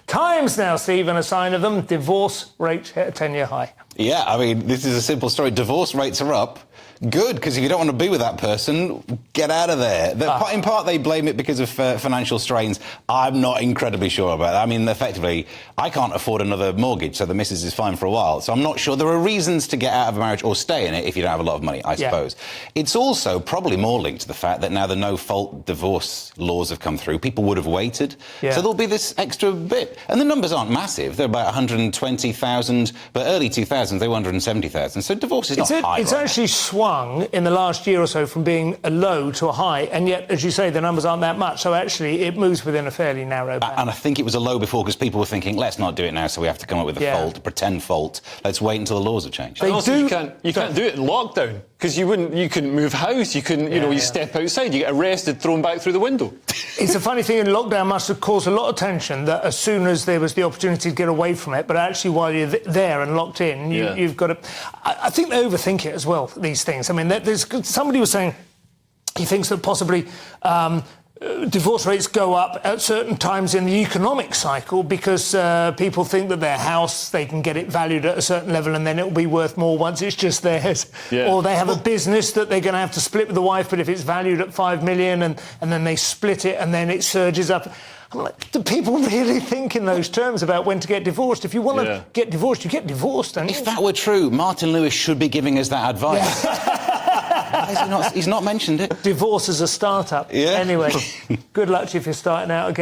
Times now, Stephen, a sign of them. Divorce rate hit a 10-year high. Yeah, I mean, this is a simple story. Divorce rates are up. Good, because if you don't want to be with that person, get out of there. In part, they blame it because of financial strains. I'm not incredibly sure about that. I mean, effectively, I can't afford another mortgage, so the missus is fine for a while. So I'm not sure. There are reasons to get out of a marriage or stay in it if you don't have a lot of money, I suppose. It's also probably more linked to the fact that now the no-fault divorce laws have come through. People would have waited. So there'll be this extra bit. And the numbers aren't massive. They're about 120,000, but early 2000s, they were 170,000. So divorce is not high. It's actually swung in the last year or so from being a low to a high, and yet, as you say, the numbers aren't that much, so actually it moves within a fairly narrow band. And I think it was a low before because people were thinking, let's not do it now, so we have to come up with a fault, pretend fault. Let's wait until the laws have changed. You can't do it in lockdown, because you couldn't move house, you couldn't, you step outside, you get arrested, thrown back through the window. It's a funny thing, in lockdown must have caused a lot of tension that as soon as there was the opportunity to get away from it, but actually while you're there and locked in, you've got to... I think they overthink it as well, these things. I mean, somebody was saying he thinks that possibly divorce rates go up at certain times in the economic cycle because people think that their house, they can get it valued at a certain level and then it'll be worth more once it's just theirs. Or they have a business that they're going to have to split with the wife, but if it's valued at 5 million and then they split it and then it surges up. I'm like, do people really think in those terms about when to get divorced? If you want to get divorced, you get divorced. Don't you? If that were true, Martin Lewis should be giving us that advice. He's not mentioned it. Divorce as a start-up. Anyway, good luck to you if you're starting out again.